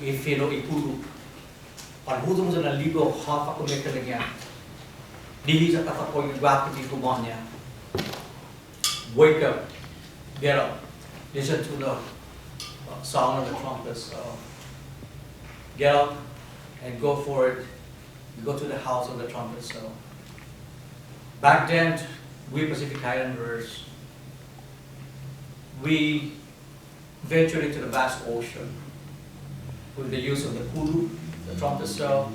ifino ipulu. Parhudong sa naligo hafa kumikalagyan. Dihi sa katapoy gwapo di kumanya. Wake up, get up, listen to the sound of the trumpets. Get up and go for it. Go to the house of the trumpets. Back then, we Pacific Islanders, we ventured into the vast ocean with the use of the pulu, the trumpet cell.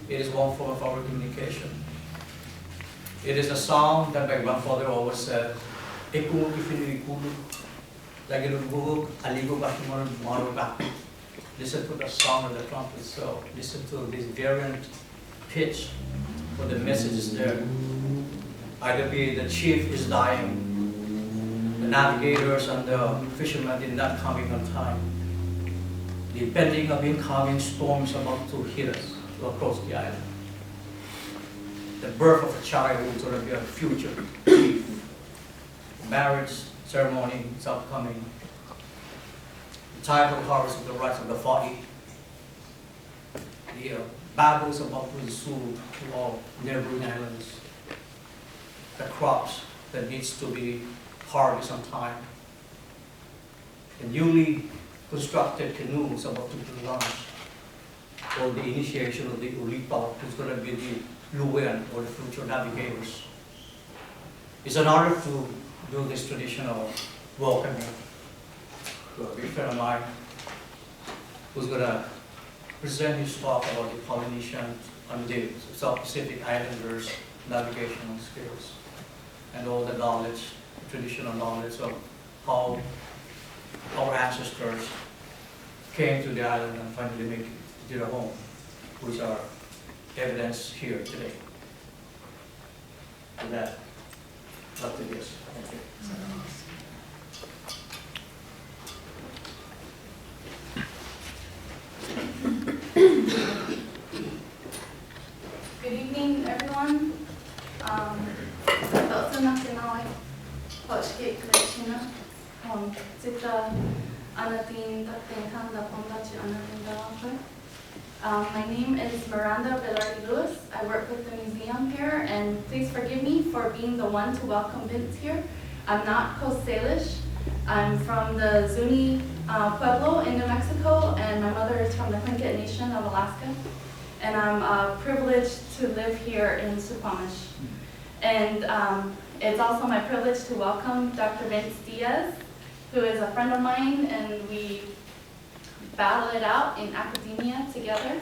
It is one form of our communication. It is a song that my grandfather always said, "Eku ifinu ikulu, lagi nungguhuk aligo bakimaron maro baku." Listen to the song of the trumpet cell. Listen to this variant pitch for the messages there. Either be the chief is dying, the navigators and the fishermen did not coming on time. The impending of incoming storms about to hit us to approach the island. The birth of a child is going to be a future chief. Marriage ceremony is upcoming. The time of the harvest of the rice of the 40. The battles about to ensue to all neighboring islands. The crops that needs to be harvested on time. The newly constructed canoes about to be launched. Or the initiation of the Ulipa, who's going to be the Luwen or the future navigators. It's an honor to do this traditional welcoming to a big friend of mine who's going to present his talk about the Polynesian and the South Pacific Islanders' navigational skills and all the knowledge, traditional knowledge of how our ancestors came to the island and finally made it to their home, which are evidence here today. With that, Dr. Diaz. Thank you. Good evening, everyone. My name is Miranda Ellis. I work with the museum here, and please forgive me for being the one to welcome Vince here. I'm not Coast Salish. I'm from the Zuni Pueblo in New Mexico, and my mother is from the Tlingit Nation of Alaska. And I'm privileged to live here in Suquamish. And it's also my privilege to welcome Dr. Vince Diaz, who is a friend of mine, and we battle it out in academia together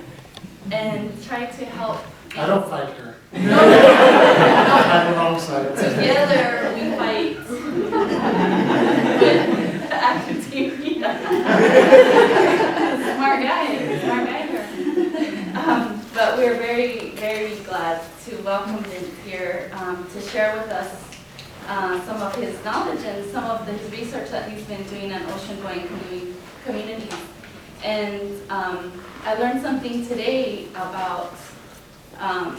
and try to help. I don't fight her. No. I'm the wrong side. Together we fight with academia. Smart guy here. But we're very, very glad to welcome him here to share with us some of his knowledge and some of his research that he's been doing on ocean-going communities. And I learned something today about,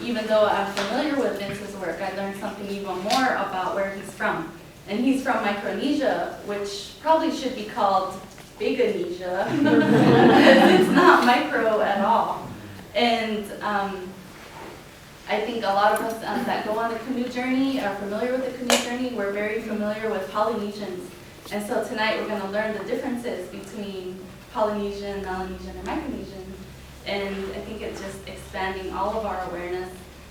even though I'm familiar with Vince's work, I learned something even more about where he's from. And he's from Micronesia, which probably should be called Biganesia. It's not micro at all. And I think a lot of us that go on the canoe journey are familiar with the canoe journey. We're very familiar with Polynesians. And so tonight we're going to learn the differences between Polynesian, Melanesian, and Micronesian. And I think it's just expanding all of our awareness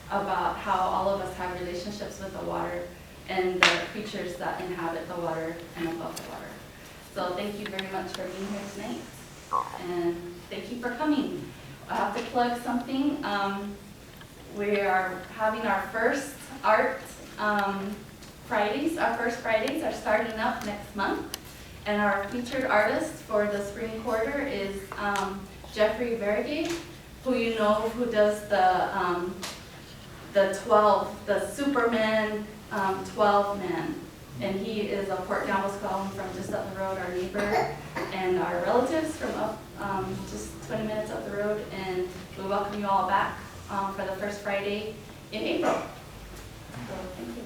about how all of us have relationships with the water and the creatures that inhabit the water and above the water. So thank you very much for being here tonight. And thank you for coming. I have to plug something. We are having our first art Fridays. Our first Fridays are starting up next month. And our featured artist for the spring quarter is Jeffrey Vergey, who you know, who does the Superman 12 man. And he is a Port Gamble scholar from just up the road, our neighbor, and our relatives from up just 20 minutes up the road. And we welcome you all back for the first Friday in April. So thank you.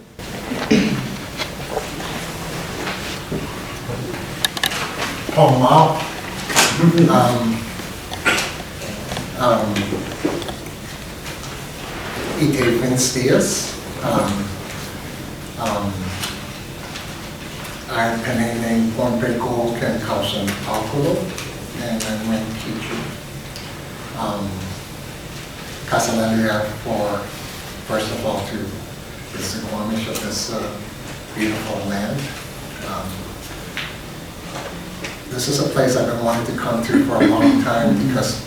Diaz. I'm Penene Pompeko Ken Kausen Alkulo, and I'm Wayne Kichu. Kasalalia for, first of all, to the Suquamish of this beautiful land. This is a place I've been wanting to come to for a long time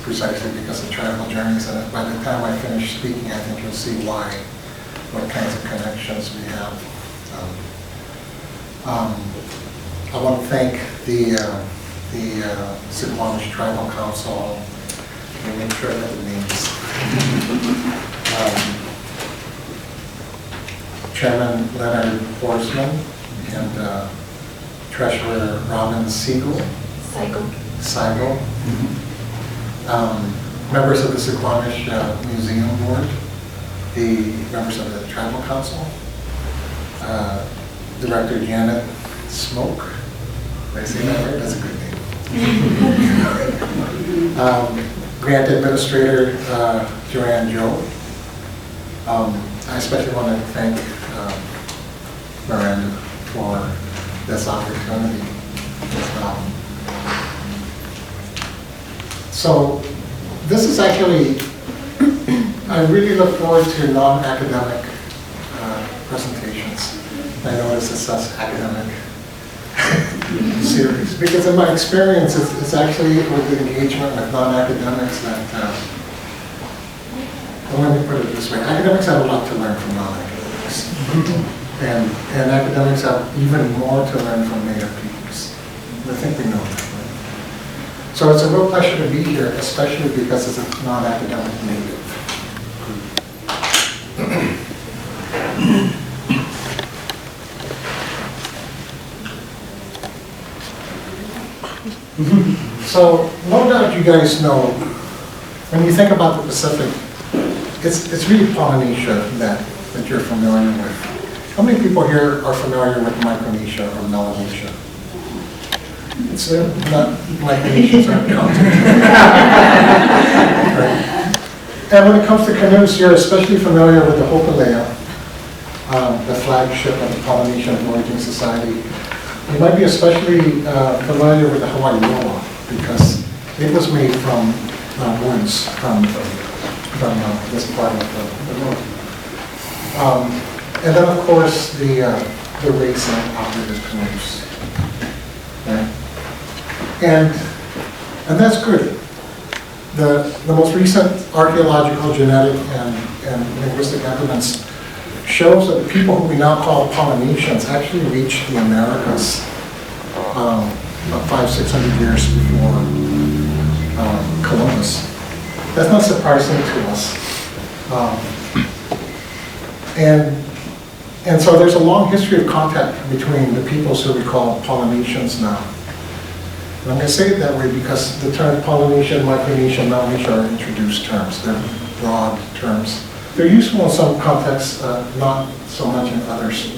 precisely because of travel journeys, and by the time I finish speaking, I think you'll see why, what kinds of connections we have. I want to thank the Suquamish Tribal Council. Let me make sure I have the names. Chairman Leonard Horseman and Treasurer Robin Segal. Members of the Suquamish Museum Board, the members of the Tribal Council, Director Janet Smoke. Did I say that right? That's a good name. Grant Administrator Joanne Joe. I especially want to thank Miranda for this opportunity. So this is actually, I really look forward to non-academic presentations. I know this is such academic series because in my experience it's actually with the engagement with non-academics that, well, let me put it this way, academics have a lot to learn from non-academics. And academics have even more to learn from native peoples. I think we know that, right? So it's a real pleasure to be here, especially because it's a non-academic native group. So, no doubt you guys know, when you think about the Pacific, it's really Polynesia that you're familiar with. How many people here are familiar with Micronesia or Melanesia? It's not Micronesians aren't counted. Right. And when it comes to canoes, you're especially familiar with the Hopalea, the flagship of the Polynesian Voyaging Society. You might be especially familiar with the Hawaii Loa because it was made from woods from this part of the world. And then, of course, the racing operated canoes. Right? And that's good. The most recent archaeological, genetic, and linguistic evidence shows that the people who we now call Polynesians actually reached the Americas about 500-600 years before Columbus. That's not surprising to us. And so there's a long history of contact between the peoples who we call Polynesians now. And I'm going to say it that way because the term Polynesian, Micronesia, Melanesia are introduced terms. They're broad terms. They're useful in some contexts, not so much in others.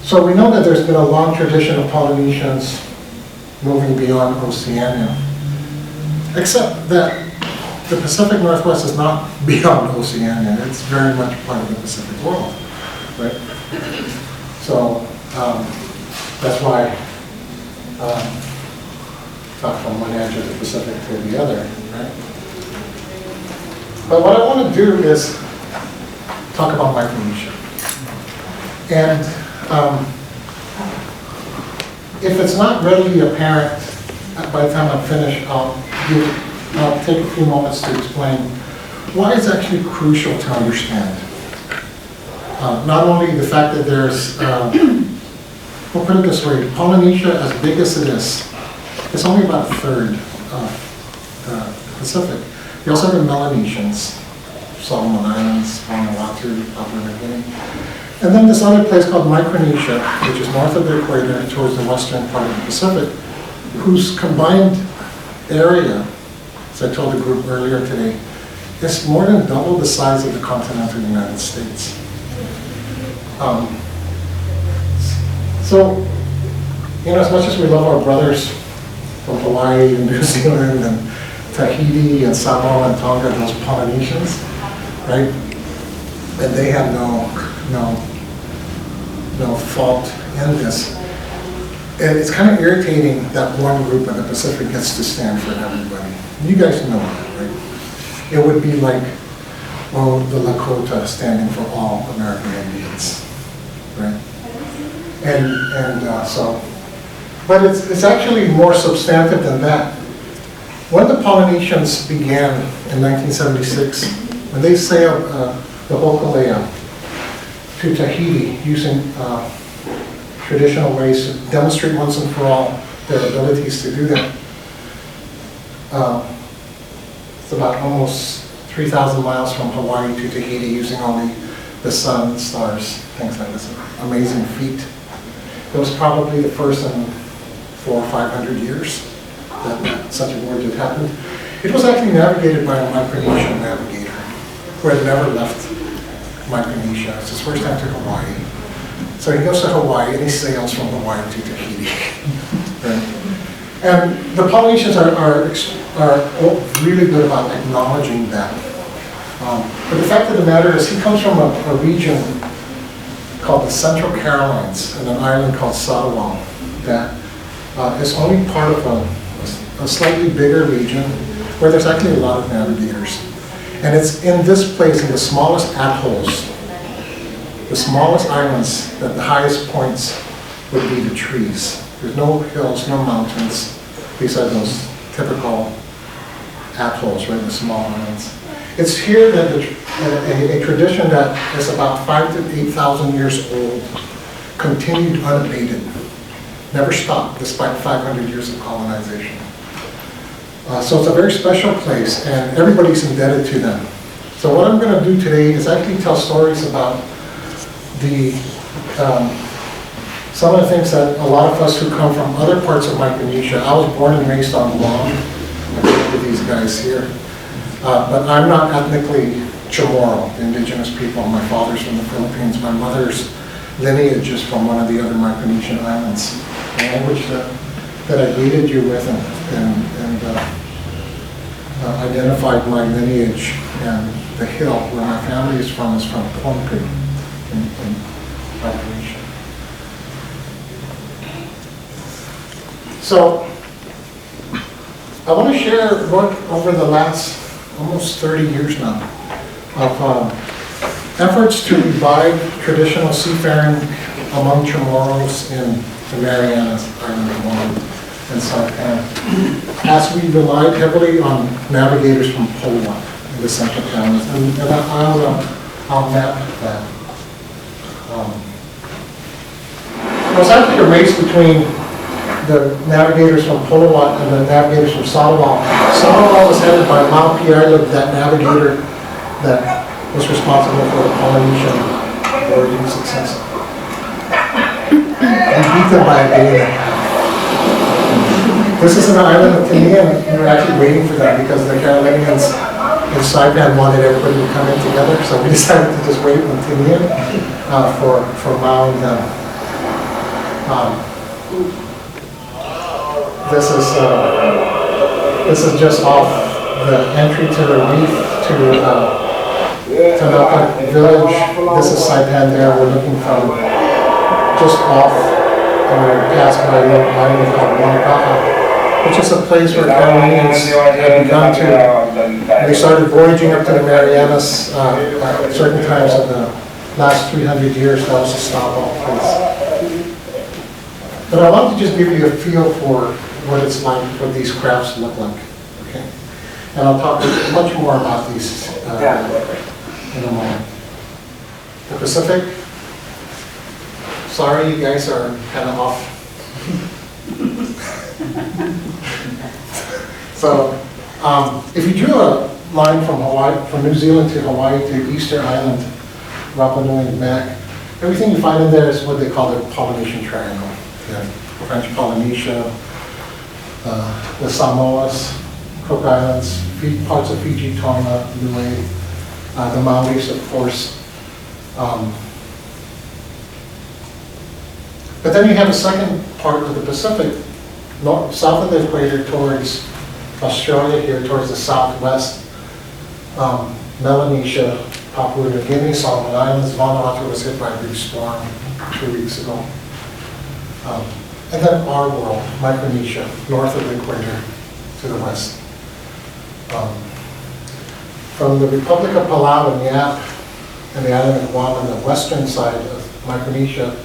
So we know that there's been a long tradition of Polynesians moving beyond Oceania, except that the Pacific Northwest is not beyond Oceania. It's very much part of the Pacific world, right? So that's why talk from one edge of the Pacific to the other, right? But what I want to do is talk about Micronesia. And if it's not readily apparent by the time I'm finished, I'll take a few moments to explain why it's actually crucial to understand. Not only the fact that there's, we'll put it this way, Polynesia, as big as it is, it's only about a third of the Pacific. You also have the Melanesians, Solomon Islands, Vanuatu, Papua New Guinea. And then this other place called Micronesia, which is north of the equator towards the western part of the Pacific, whose combined area, as I told the group earlier today, is more than double the size of the continental United States. So, you know, as much as we love our brothers from Hawaii and New Zealand and Tahiti and Samoa and Tonga, those Polynesians, right? And they have no fault in this. And it's kind of irritating that one group in the Pacific gets to stand for everybody. You guys know that, right? It would be like, well, the Lakota standing for all American Indians, right? But it's actually more substantive than that. When the Polynesians began in 1976, when they sailed the Hokulea to Tahiti using traditional ways to demonstrate once and for all their abilities to do that, it's about almost 3,000 miles from Hawaii to Tahiti using only the sun, stars, things like this. Amazing feat. It was probably the first in 400 or 500 years that such a voyage had happened. It was actually navigated by a Micronesian navigator who had never left Micronesia. It's his first time to Hawaii. So he goes to Hawaii and he sails from Hawaii to Tahiti. Right? And the Polynesians are really good about acknowledging that. But the fact of the matter is he comes from a region called the Central Carolines and an island called Sarawak that is only part of a slightly bigger region where there's actually a lot of navigators. And it's in this place, in the smallest atolls, the smallest islands, that the highest points would be the trees. There's no hills, no mountains. These are those typical atolls, right, the small islands. It's here that a tradition that is about 5,000 to 8,000 years old continued unabated, never stopped despite 500 years of colonization. So it's a very special place, and everybody's indebted to them. So what I'm going to do today is actually tell stories about some of the things that a lot of us who come from other parts of Micronesia. I was born and raised on Guam. I grew up with these guys here. But I'm not ethnically Chamorro, the indigenous people. My father's from the Philippines. My mother's lineage is from one of the other Micronesian islands. The language that I greeted you with and identified my lineage and the hill where my family is from Pohnpei in Micronesia. So I want to share work over the last almost 30 years now of efforts to revive traditional seafaring among Chamorros in the Marianas Island of Guam and Saipan, as we relied heavily on navigators from Poland in the Central Carolinas. And I'll map that. It was actually a race between the navigators from Polowat and the navigators from Sarawak. Sarawak was headed by Mao Piailug, that navigator that was responsible for the Polynesian voyaging success. We beat them by a day and a half. This is an island of Tinian. We were actually waiting for that because the Carolinians in Saipan wanted everybody to come in together, so we decided to just wait in Tinian for Mao and them. This is just off the entry to the reef to Napak village. This is Saipan there. We're looking from just off and we're passed by a little island called Wanaka'a, which is a place where Carolinians had begun to, they started voyaging up to the Marianas at certain times in the last 300 years. That was a stop-off place. But I want to just give you a feel for what it's like, what these crafts look like, okay? And I'll talk much more about these in a moment. The Pacific, sorry you guys are kind of off. So, if you drew a line from Hawaii, from New Zealand to Hawaii to Easter Island, Rapa Nui and back, everything you find in there is what they call the Polynesian Triangle. Yeah. French Polynesia, the Samoas, Cook Islands, parts of Fiji, Tonga, Niue, the Maoris, of course. But then you have a second part of the Pacific, south of the equator towards Australia here towards the southwest, Melanesia, Papua New Guinea, Solomon Islands, Vanuatu was hit by a big storm 2 weeks ago. And then our world, Micronesia, north of the equator to the west. From the Republic of Palau and Yap and the island of Guam on the western side of Micronesia,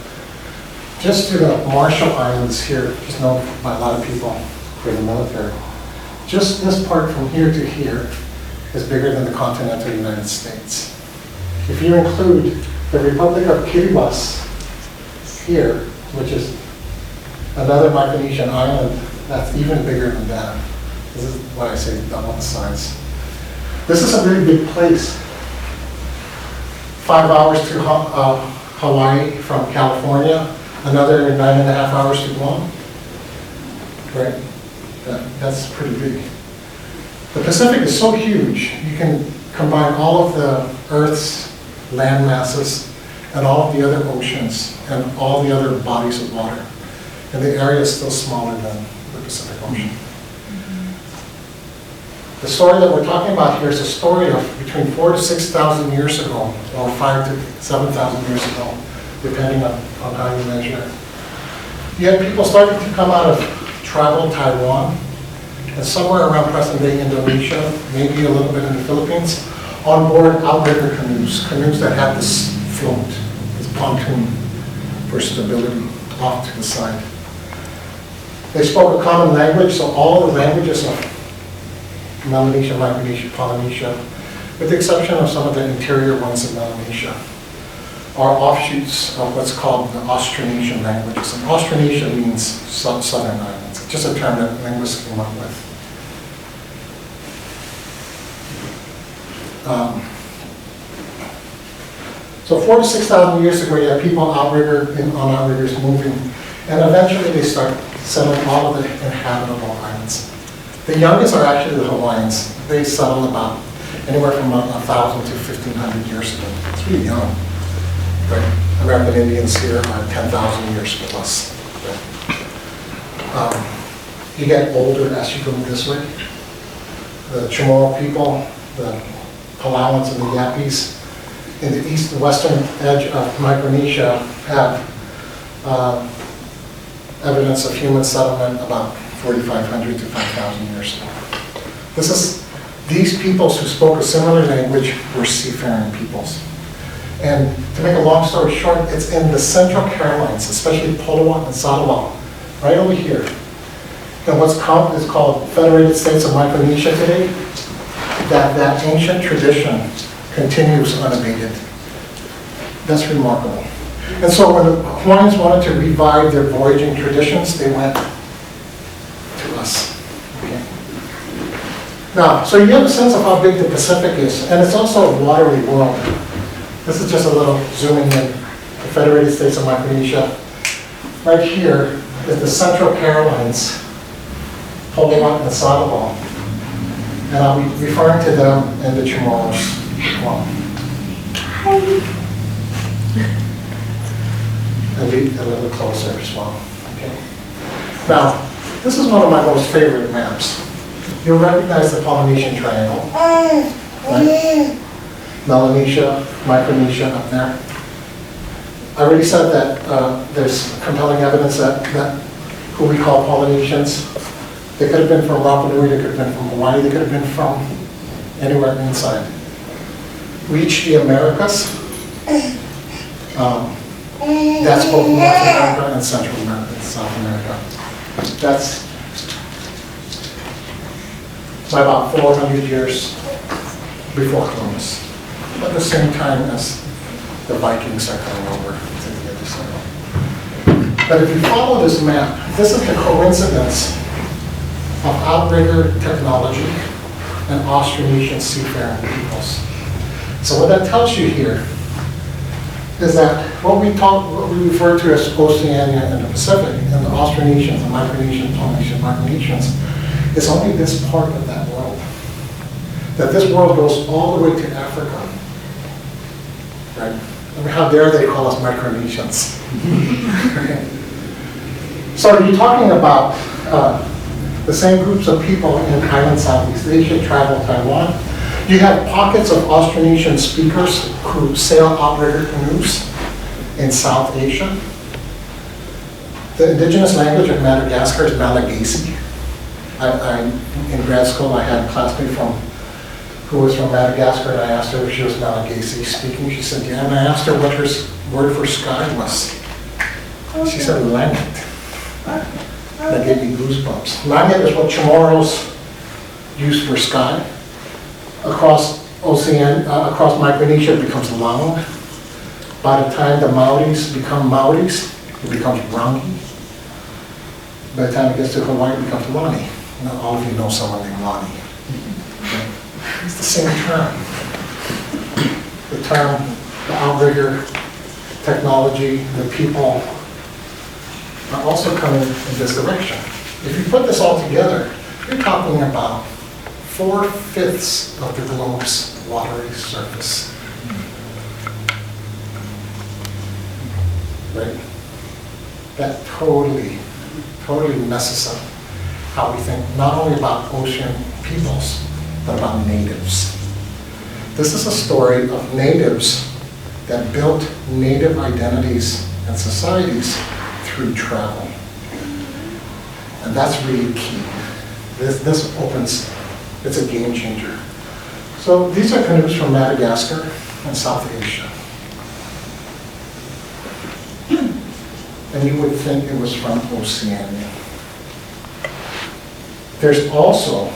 just to the Marshall Islands here, which is known by a lot of people for the military. Just this part from here to here is bigger than the continental United States. If you include the Republic of Kiribati here, which is another Micronesian island, that's even bigger than that. This is why I say double the size. This is a very big place. 5 hours to Hawaii from California, another 9.5 hours to Guam. Right? That's pretty big. The Pacific is so huge, you can combine all of the Earth's land masses and all of the other oceans and all the other bodies of water. And the area is still smaller than the Pacific Ocean. The story that we're talking about here is a story of between 4,000 to 6,000 years ago, or 5,000 to 7,000 years ago, depending on how you measure it. You had people starting to come out of tribal Taiwan, and somewhere around present-day Indonesia, maybe a little bit in the Philippines, on board outrigger canoes, canoes that had this float, this pontoon for stability off to the side. They spoke a common language, so all the languages of Melanesia, Micronesia, Polynesia, with the exception of some of the interior ones of Melanesia, are offshoots of what's called the Austronesian languages. And Austronesia means southern islands. It's just a term that linguists came up with. So 4,000 to 6,000 years ago, you had people on outriggers moving, and eventually they start settling all of the inhabitable islands. The youngest are actually the Hawaiians. They settled about anywhere from 1,000 to 1,500 years ago. It's really young. Right? American Indians here are 10,000 years plus. Right? You get older as you go this way. The Chamorro people, the Palauans and the Yapis, in the east and western edge of Micronesia have evidence of human settlement about 4,500 to 5,000 years ago. These peoples who spoke a similar language were seafaring peoples. And to make a long story short, it's in the Central Carolines, especially Polowa and Sarawak, right over here. And what's called Federated States of Micronesia today, that ancient tradition continues unabated. That's remarkable. And so when the Hawaiians wanted to revive their voyaging traditions, they went to us. Okay. Now, so you have a sense of how big the Pacific is, and it's also a watery world. This is just a little zooming in the Federated States of Micronesia. Right here is the Central Carolines, Polowa and Sarawak. And I'll be referring to them in the Chamorros. And be a little closer as well. Okay. Now, this is one of my most favorite maps. You'll recognize the Polynesian Triangle, right? Melanesia, Micronesia up there. I already said that there's compelling evidence that who we call Polynesians, they could have been from Rapa Nui, they could have been from Hawaii, they could have been from anywhere inside. Reach the Americas. That's both North America and Central America and South America. That's by about 400 years before Columbus, at the same time as the Vikings are coming over to the other side. But if you follow this map, this is the coincidence of outrigger technology and Austronesian seafaring peoples. So what that tells you here is that what we refer to as Oceania and the Pacific, and the Austronesians, the Micronesians, Polynesians, Micronesians, is only this part of that world. That this world goes all the way to Africa. Right? I mean, how dare they call us Micronesians? Okay. So you're talking about The same groups of people in island Southeast Asia travel Taiwan. You have pockets of Austronesian speakers who sail outrigger canoes in South Asia. The indigenous language of Madagascar is Malagasy. In grad school, I had a classmate who was from Madagascar, and I asked her if she was Malagasy speaking. She said, yeah, and I asked her what her word for sky was. She said, langet. That gave me goosebumps. Langet is what Chamorros use for sky. Across Micronesia, it becomes lang. By the time the Maoris become Maoris, it becomes rangi. By the time it gets to Hawaii, it becomes lani. Now, all of you know someone named Lani. Okay? It's the same term. The term, the outrigger, technology, the people are also coming in this direction. If you put this all together, you're talking about 4/5 of the globe's watery surface. Right? That totally messes up how we think, not only about ocean peoples, but about natives. This is a story of natives that built native identities and societies through travel. And that's really key. This opens, it's a game changer. So these are canoes from Madagascar and South Asia. And you would think it was from Oceania. There's also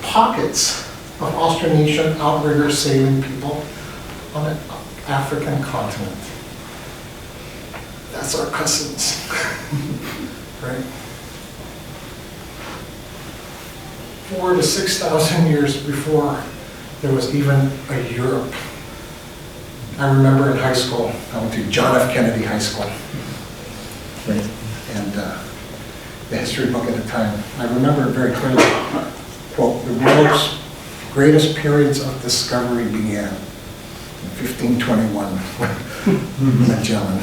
pockets of Austronesian outrigger sailing people on the African continent. That's our cousins, right? 4,000 to 6,000 years before there was even a Europe. I remember in high school, I went to John F. Kennedy High School. Right. And the history book at the time, I remember it very clearly. Quote, the world's greatest periods of discovery began in 1521 with Magellan.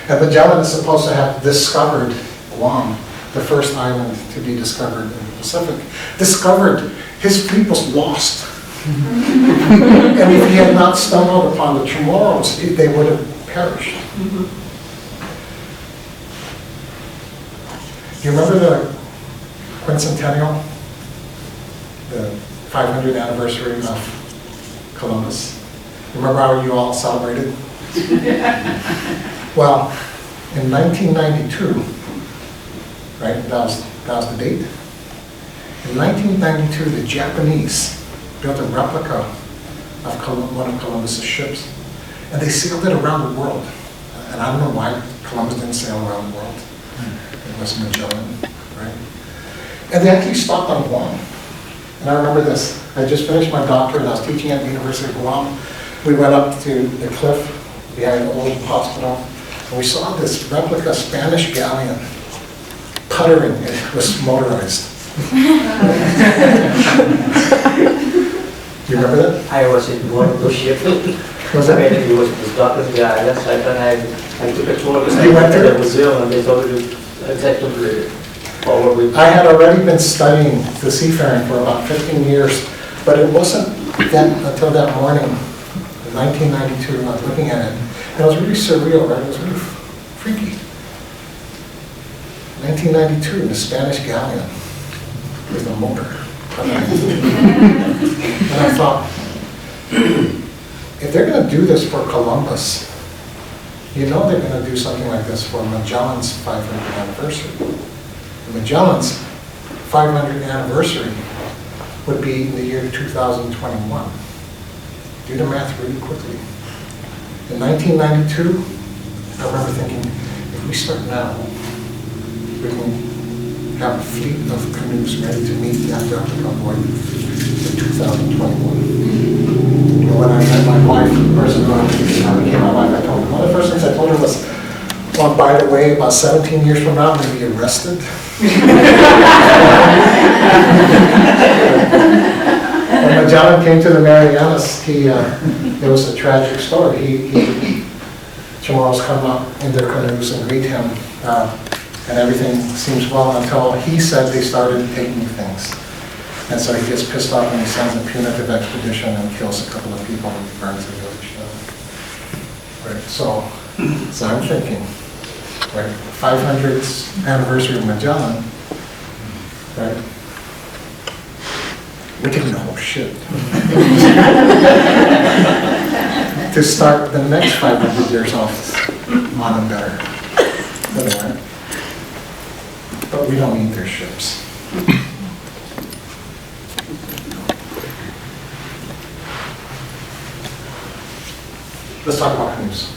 And Magellan is supposed to have discovered Guam, the first island to be discovered in the Pacific. Discovered, his fleet was lost. And if he had not stumbled upon the Chamorros, they would have perished. Do you remember the quincentennial, the 500th anniversary of Columbus? Remember how you all celebrated? Well, in 1992, right, that was the date. In 1992, the Japanese built a replica of one of Columbus's ships, and they sailed it around the world. And I don't know why Columbus didn't sail around the world. It was Magellan, right? And they actually stopped on Guam. And I remember this. I just finished my doctorate. I was teaching at the University of Guam. We went up to the cliff behind the old hospital, and we saw this replica Spanish galleon puttering. It was motorized. Do you remember that? I was in one of those ships. Was that? It was Dr. Diaz. I took a tour of the museum, and they told me exactly what we. I had already been studying the seafaring for about 15 years, but it wasn't until that morning, in 1992, when I was looking at it. And it was really surreal, right? It was really freaky. 1992, the Spanish galleon with a motor. And I thought, if they're going to do this for Columbus, you know they're going to do something like this for Magellan's 500th anniversary. Magellan's 500th anniversary would be in the year 2021. Do the math really quickly. In 1992, I remember thinking, if we start now, we can have a fleet of canoes ready to meet that replica void in 2021. And when I met my wife, the person who became my wife, I told her, one of the first things I told her was, well, by the way, about 17 years from now, I'm going to be arrested. When Magellan came to the Marianas, it was a tragic story. He Chamorros come up in their canoes and greet him, and everything seems well until he said they started taking things. And so he gets pissed off and he sends a punitive expedition and kills a couple of people and burns the village down. Right, so I'm thinking, right, 500th anniversary of Magellan, right? We're taking the whole shit. To start the next 500 years off on a better. Anyway. But we don't need their ships. Let's talk about canoes.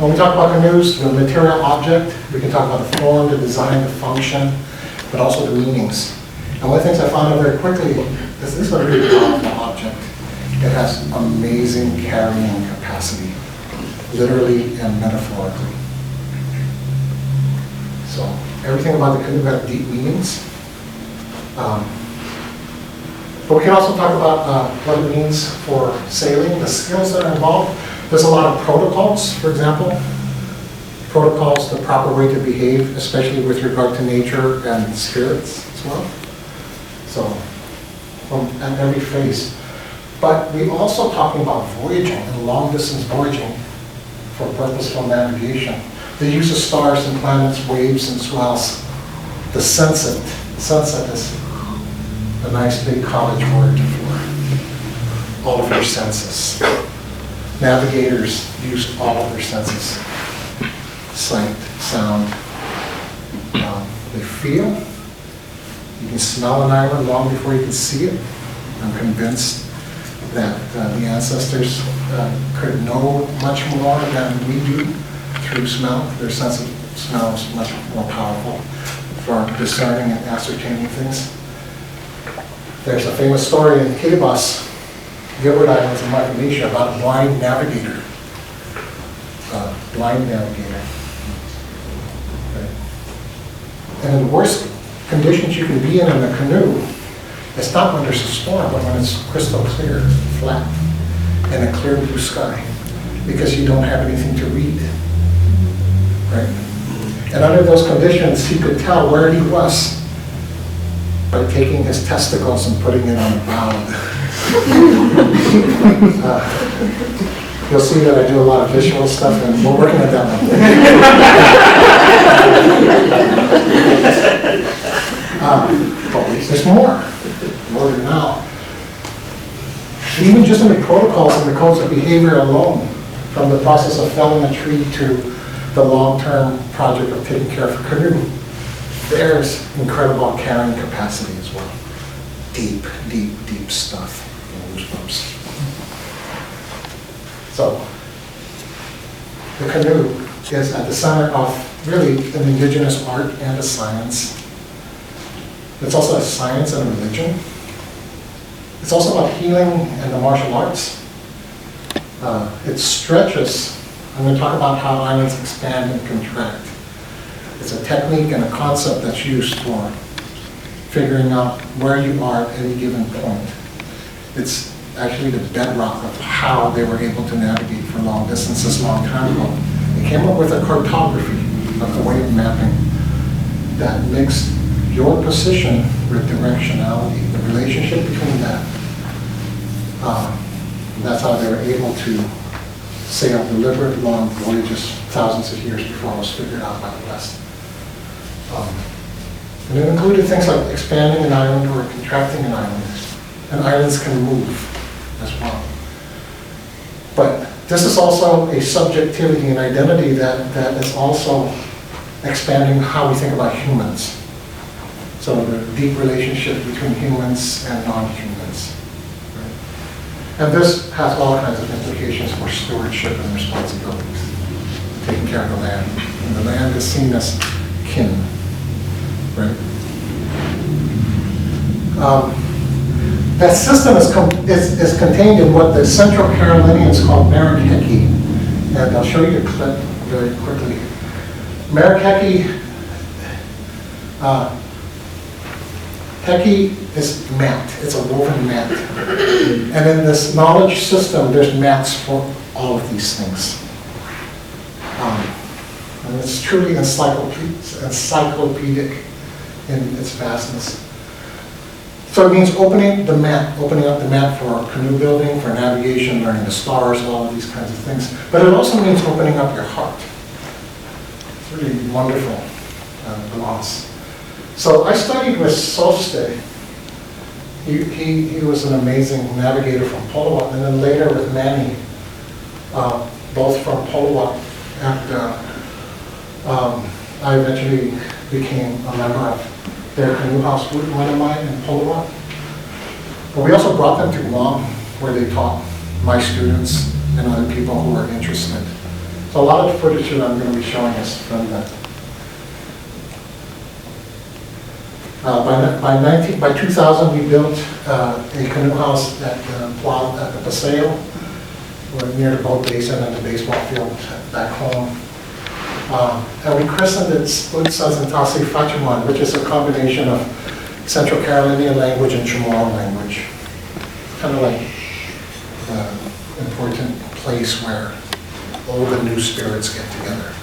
When we talk about canoes, the material object, we can talk about the form, the design, the function, but also the meanings. And one of the things I found out very quickly is this is a really powerful object. It has amazing carrying capacity, literally and metaphorically. So everything about the canoe has deep meanings. But we can also talk about what it means for sailing, the skills that are involved. There's a lot of protocols, for example. Protocols, the proper way to behave, especially with regard to nature and spirits as well. So, from every phase. But we also talking about voyaging and long distance voyaging for purposeful navigation. The use of stars and planets, waves and swells. The sunset. Sunset is a nice big college word for all of your senses. Navigators use all of their senses. Sight, sound, they feel. You can smell an island long before you can see it. I'm convinced that the ancestors could know much more than we do through smell. Their sense of smell is much more powerful for discerning and ascertaining things. There's a famous story in Kiribati, Gilbert Islands in Micronesia, about a blind navigator. Blind navigator. Okay. And in the worst conditions you can be in a canoe, it's not when there's a storm, but when it's crystal clear, flat, and a clear blue sky, because you don't have anything to read. Right? And under those conditions, he could tell where he was by taking his testicles and putting it on the ground. You'll see that I do a lot of visual stuff, and we're working at that one. But there's more than now. Even just in the protocols and the codes of behavior alone, from the process of felling a tree to the long-term project of taking care of a canoe, there's incredible carrying capacity as well. Deep, deep, deep stuff. Goosebumps. So, the canoe is at the center of really an indigenous art and a science. It's also a science and a religion. It's also about healing and the martial arts. It stretches. I'm going to talk about how islands expand and contract. It's a technique and a concept that's used for figuring out where you are at any given point. It's actually the bedrock of how they were able to navigate for long distances long time ago. They came up with a cartography of the way of mapping that mixed your position with directionality, the relationship between that. That's how they were able to sail deliberate long voyages thousands of years before it was figured out by the West. And it included things like expanding an island or contracting an island. And islands can move as well. But this is also a subjectivity and identity that is also expanding how we think about humans. So the deep relationship between humans and non-humans. Right? And this has all kinds of implications for stewardship and responsibilities. Taking care of the land. And the land is seen as kin. Right? That system is contained in what the Central Carolinians call Marikeki. And I'll show you a clip very quickly. Marikeki, Heki is mat. It's a woven mat. And in this knowledge system, there's mats for all of these things. And it's truly encyclopedic in its vastness. So it means opening up the map for canoe building, for navigation, learning the stars, all of these kinds of things. But it also means opening up your heart. It's really wonderful gloss. So I studied with Solste. He was an amazing navigator from Polynesian, and then later with Manny, both from Polynesian. And I eventually became a member of their canoe house group, one of mine in Polynesian. But we also brought them to Guam, where they taught my students and other people who were interested. So a lot of the footage that I'm going to be showing is from that. By 2000, we built a canoe house at the Paseo, near the boat basin and the baseball field back home. And we christened it Utsazantasi Fachuman, which is a combination of Central Carolinian language and Chamorro language. Kind of like the important place where all the new spirits get together.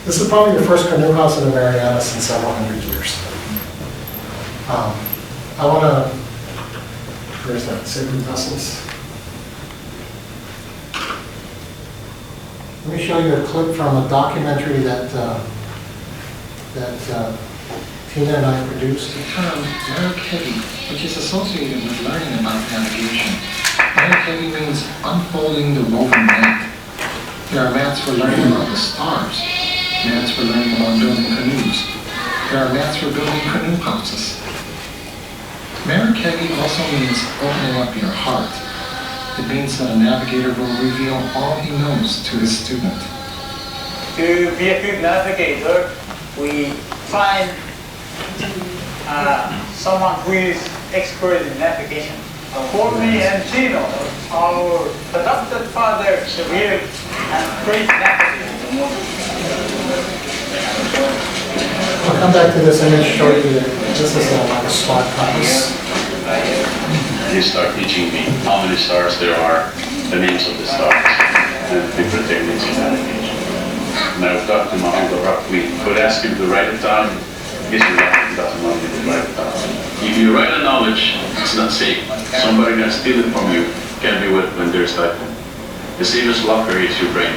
This is probably the first canoe house in the Marianas in several hundred years. I want to, where's that, sacred vessels? Let me show you a clip from a documentary that Tina and I produced. The term Marikegi, which is associated with learning about navigation. Marikegi means unfolding the woven mat. There are mats for learning about the stars, mats for learning about building canoes. There are mats for building canoe houses. Marikegi also means opening up your heart. It means that a navigator will reveal all he knows to his student. To be a good navigator, we find someone who is expert in navigation. For me and Gino, our adopted fathers were great navigators. I'll come back to this image shortly. This is like a star compass. They start teaching me how many stars there are, the names of the stars, and different techniques of navigation. And I would talk to my uncle Rock. We would ask him to write it down. He doesn't want me to write it down. If you write a knowledge, it's not safe. Somebody can steal it from you. Can't be with when there's that. The same as locker is your brain.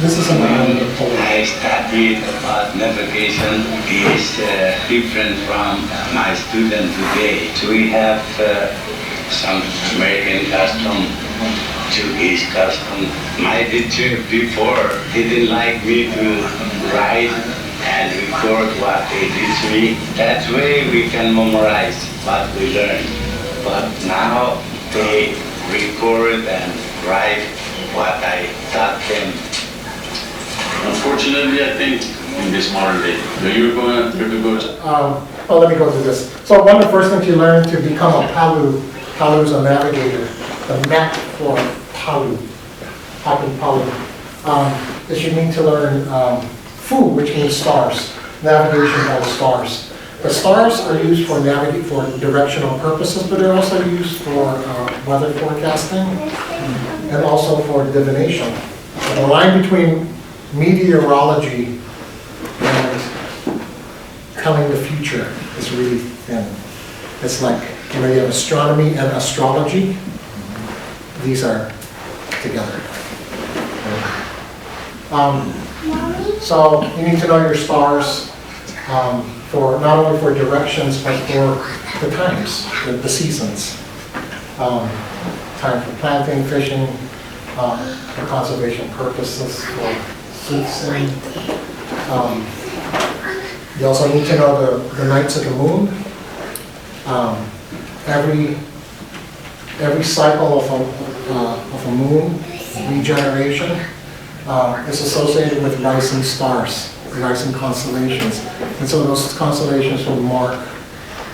This is a man of I studied about navigation is different from my student today. We have some American custom, Turkish custom. My teacher before didn't like me to write and record what they teach me. That way we can memorize what we learn. But now they record and write what I taught them. Unfortunately, I think in this modern day, you're going to go to... well, let me go through this. So one of the first things you learn to become a Palu is a navigator, the map for Palu, is you need to learn Fu, which means stars, navigation by the stars. The stars are used for directional purposes, but they're also used for weather forecasting and also for divination. And the line between meteorology and telling the future is really thin. It's like, you know, you have astronomy and astrology. These are together. So you need to know your stars for not only for directions, but for the times, the seasons. Time for planting, fishing, for conservation purposes, for soothsaying. You also need to know the nights of the moon. Every cycle of a moon regeneration is associated with rising stars, rising constellations. And so those constellations will mark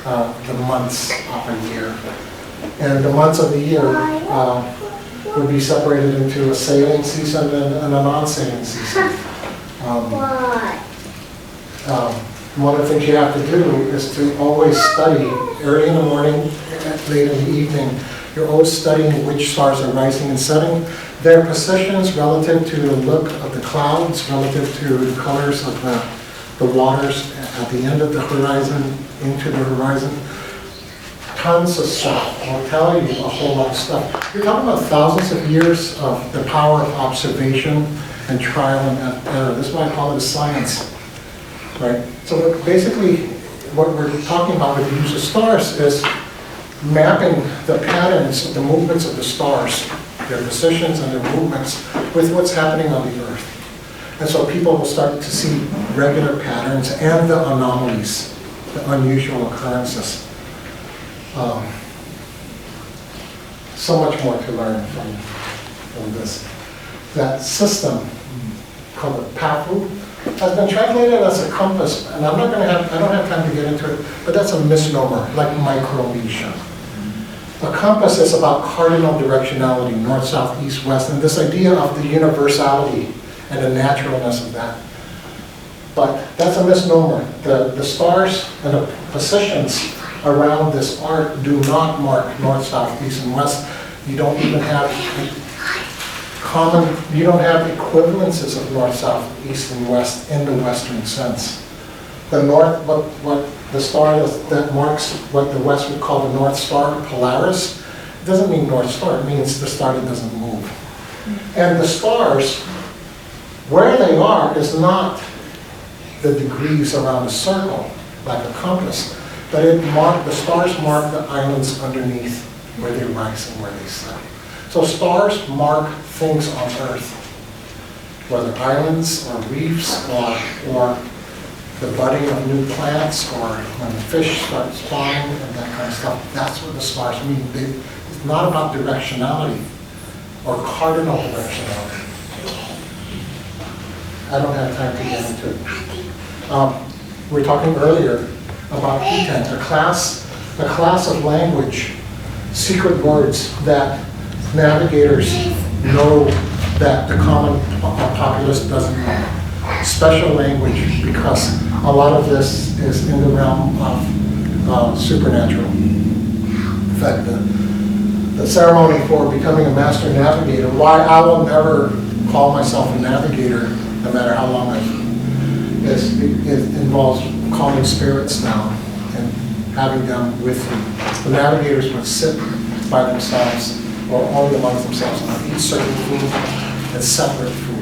the months of a year. And the months of the year would be separated into a sailing season and a non-sailing season. One of the things you have to do is to always study early in the morning, late in the evening, You're always studying which stars are rising and setting. Their positions relative to the look of the clouds, relative to the colors of the waters at the end of the horizon, into the horizon. Tons of stuff. I'll tell you a whole lot of stuff. You're talking about thousands of years of the power of observation and trial and error. This is why I call it a science, right? So basically, what we're talking about with the use of stars is mapping the patterns of the movements of the stars, their positions and their movements, with what's happening on the Earth. And so people will start to see regular patterns and the anomalies, the unusual occurrences. So much more to learn from this. That system, called the PAFU, has been translated as a compass, and I don't have time to get into it, but that's a misnomer, like Micronesia. A compass is about cardinal directionality, north, south, east, west, and this idea of the universality and the naturalness of that. But that's a misnomer. The stars and the positions around this arc do not mark north, south, east, and west. You don't even have you don't have equivalences of north, south, east, and west in the Western sense. The north, what the star that marks what the West would call the North Star, Polaris, it doesn't mean North Star, it means the star that doesn't move. And the stars, where they are is not the degrees around a circle, like a compass, but the stars mark the islands underneath where they rise and where they set. So stars mark things on Earth, whether islands or reefs or the budding of new plants or when the fish start spawning and that kind of stuff. That's what the stars mean. It's not about directionality or cardinal directionality. I don't have time to get into it. We were talking earlier about E10, a class of language, secret words that navigators know that the common populace doesn't know. Special language, because a lot of this is in the realm of supernatural. In fact, the ceremony for becoming a master navigator, why I will never call myself a navigator, no matter how long it involves calling spirits down and having them with you. The navigators would sit by themselves or only amongst themselves and eat certain food and separate food.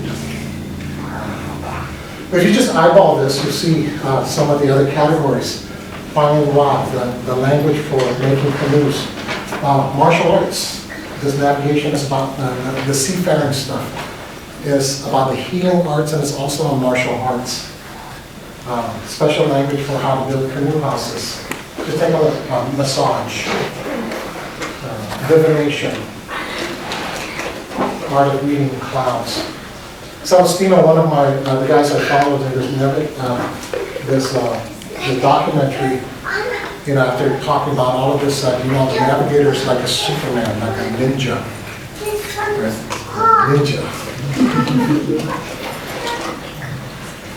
But if you just eyeball this, you'll see some of the other categories. Finding rock, the language for making canoes. Martial arts, this navigation is about the seafaring stuff. Is about the healing arts, and it's also on martial arts. Special language for how to build canoe houses. Just take a look, massage, divination, art of reading clouds. Celestino, one of the guys I followed in this documentary, after talking about all of this, the navigator is like a Superman, like a ninja. Right? Ninja.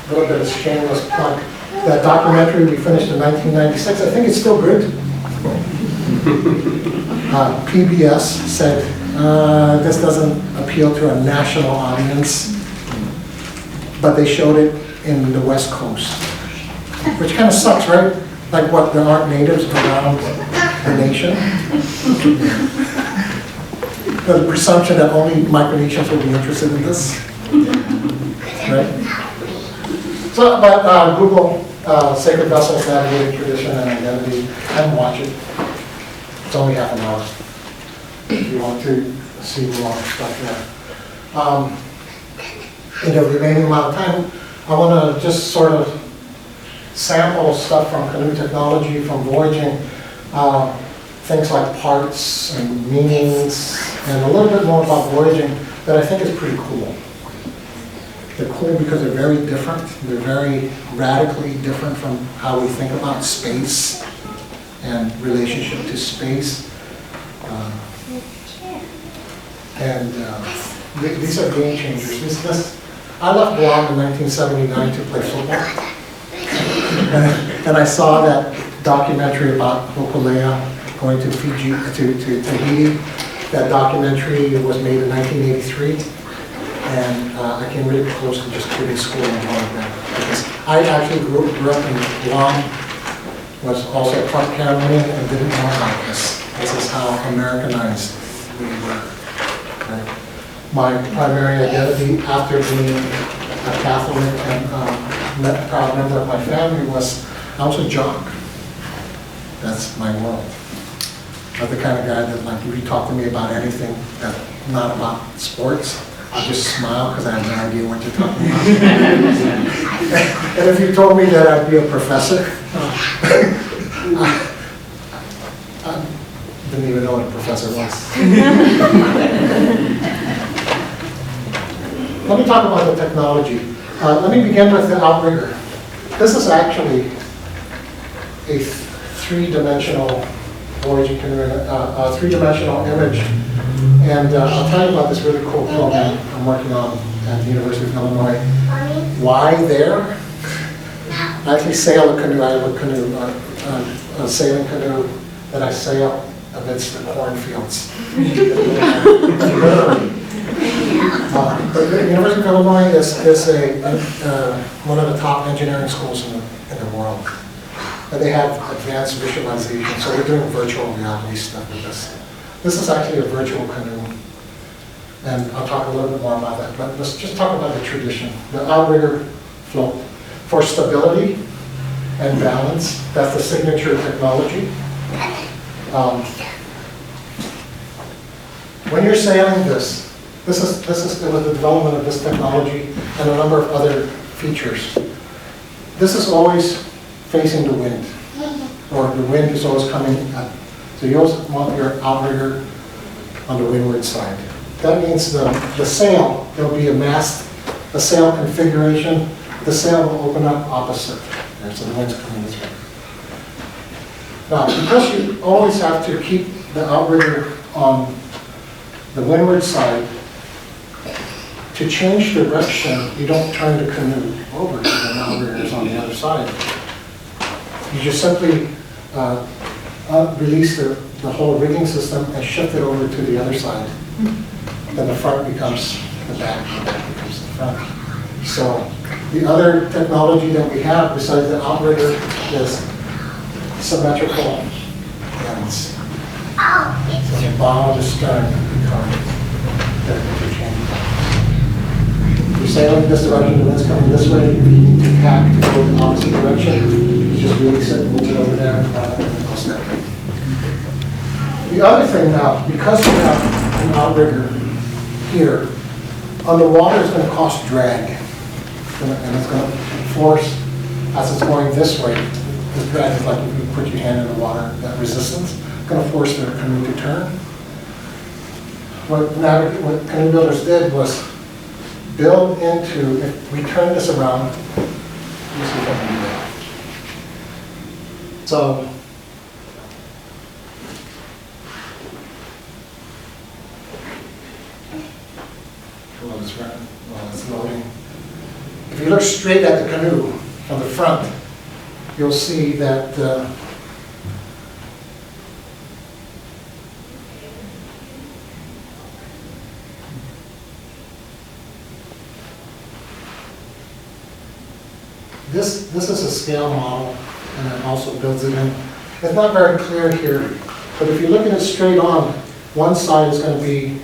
A little bit of shameless plug. That documentary we finished in 1996, I think it's still good. PBS said, this doesn't appeal to a national audience, but they showed it in the West Coast, which kind of sucks, right? Like what, there aren't natives around the nation? The presumption that only Micronesians will be interested in this, right? So, but Google Sacred Vessels, Navigating Tradition and Identity, and watch it. It's only half an hour if you want to see more stuff there. In the remaining amount of time, I want to just sort of sample stuff from canoe technology, from voyaging, things like parts and meanings, and a little bit more about voyaging that I think is pretty cool. They're cool because they're very different. They're very radically different from how we think about space and relationship to space. These are game changers. I left Guam in 1979 to play football. And I saw that documentary about Hokulea going to Fiji, to Tahiti. That documentary was made in 1983, and I came really close to just quitting school and going there. Because I actually grew up in Guam, was also part Cameroonian, and didn't know about this. This is how Americanized we were. Right? My primary identity after being a Catholic and a proud member of my family was I was a jock. That's my world. I'm the kind of guy that, like, if you talk to me about anything that's not about sports, I'll just smile because I have no idea what you're talking about. And if you told me that I'd be a professor, I didn't even know what a professor was. Let me talk about the technology. Let me begin with the outrigger. This is actually a three-dimensional voyaging canoe, a three-dimensional image. And I'll tell you about this really cool program I'm working on at the University of Illinois. Why there? I actually sail a canoe. I have a canoe, a sailing canoe that I sail amidst the cornfields. But the University of Illinois is one of the top engineering schools in the world. And they have advanced visualization, so we're doing virtual reality stuff with this. This is actually a virtual canoe, and I'll talk a little bit more about that, but let's just talk about the tradition. The outrigger float. For stability and balance, that's the signature technology. When you're sailing this is with the development of this technology and a number of other features. This is always facing the wind, or the wind is always coming up. So you always want your outrigger on the windward side. That means the sail, there'll be a mast, a sail configuration. The sail will open up opposite. Right, so the wind's coming this way. Now, because you always have to keep the outrigger on the windward side, to change direction, you don't turn the canoe over so the outrigger is on the other side. You just simply release the whole rigging system and shift it over to the other side. Then the front becomes the back becomes the front. So the other technology that we have besides the outrigger is symmetrical ends. So the bow and the stern become interchangeable. You're sailing this direction, the wind's coming this way. If you need to tack to go the opposite direction, you just release it, move it over there, and it goes that way. The other thing now, because we have an outrigger here, on the water it's going to cause drag. And it's going to force, as it's going this way, the drag is like if you put your hand in the water, that resistance, it's going to force the canoe to turn. What canoe builders did was build into, if we turn this around, let me see if I can do that. So, well, it's loading. If you look straight at the canoe from the front, you'll see that this is a scale model, and it also builds it in. It's not very clear here, but if you look at it straight on, one side is going to be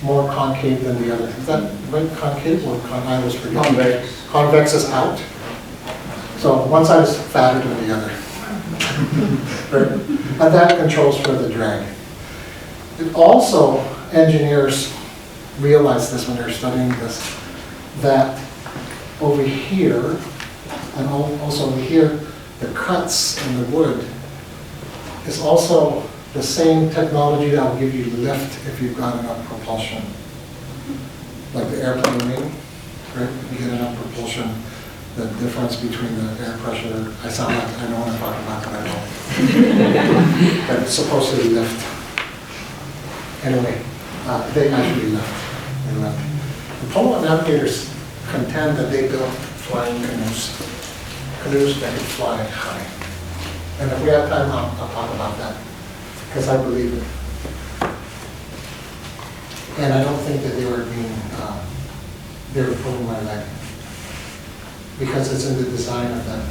more concave than the other. Is that right? Concave or I always forget. Convex. Convex is out. So one side is fatter than the other. Right? And that controls for the drag. It also, engineers realize this when they're studying this, that over here, and also over here, the cuts in the wood is also the same technology that will give you lift if you've got enough propulsion. Like the airplane wing, right? If you get enough propulsion, the difference between the air pressure, I sound like I know what I'm talking about, but I don't. But it's supposed to lift. Anyway, they actually lift. They lift. The polo navigators contend that they built flying canoes. Canoes that can fly high. And if we have time, I'll talk about that. because I believe it. And I don't think that they were pulling my leg, because it's in the design of that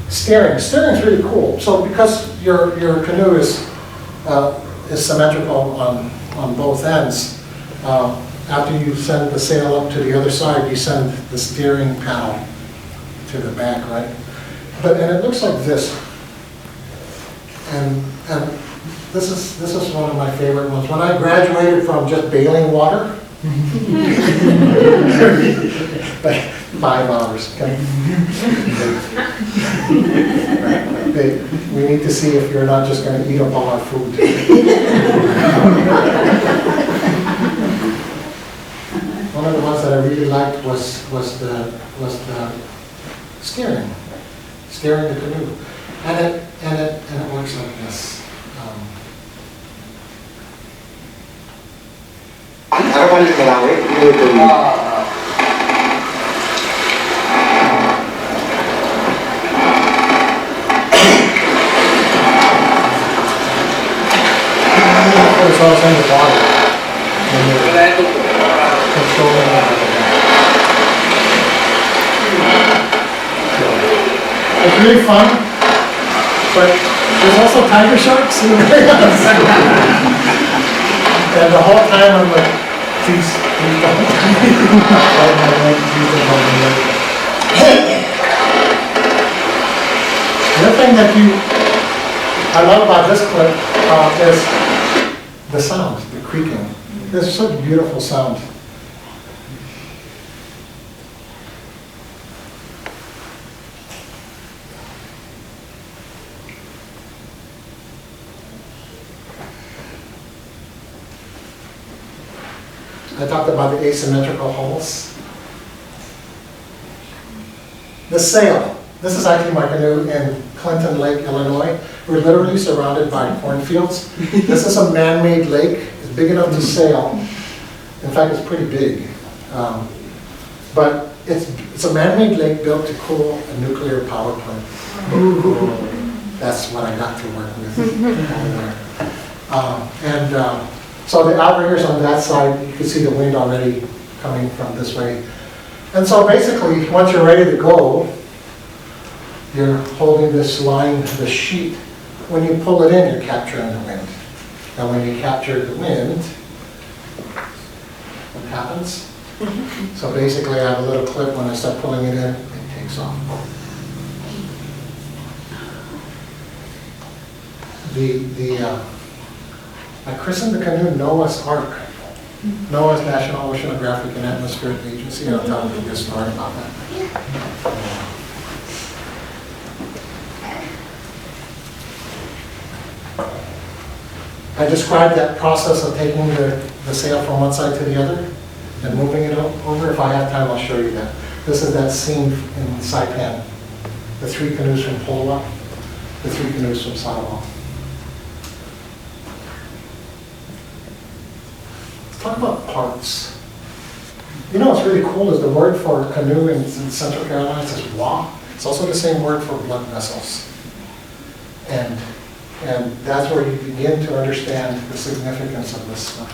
Steering is really cool. So because your canoe is symmetrical on both ends, after you send the sail up to the other side, you send the steering panel to the back, right? And it looks like this. And this is one of my favorite ones. When I graduated from just bailing water, like 5 hours. Okay? We need to see if you're not just going to eat up all our food. One of the ones that I really liked was the steering the canoe, and it works like this. Harapan di Melawi itu. It's also in the water. And you're controlling it. It's really fun, but there's also tiger sharks in the areas. And the whole time I'm like, please don't. The other thing that I love about this clip is the sound, the creaking. There's such beautiful sound. I talked about the asymmetrical hulls. The sail. This is actually my canoe in Clinton Lake, Illinois. We're literally surrounded by cornfields. This is a man-made lake. It's big enough to sail. In fact, it's pretty big. But it's a man-made lake built to cool a nuclear power plant. That's what I got to work with over there. So the outriggers on that side, you can see the wind already coming from this way. And so basically, once you're ready to go, you're holding this line, the sheet. When you pull it in, you're capturing the wind. And when you capture the wind, what happens? So basically, I have a little clip. When I start pulling it in, it takes off. I christened the canoe Noah's Ark. Noah's National Oceanographic and Atmospheric Agency. I'll tell you a story about that. I described that process of taking the sail from one side to the other and moving it over. If I have time, I'll show you that. This is that scene in Saipan. The 3 canoes from Polawa, the 3 canoes from Sarawak. Talk about parts. You know what's really cool is the word for canoe in Central Carolina is wa. It's also the same word for blood vessels. And that's where you begin to understand the significance of this stuff.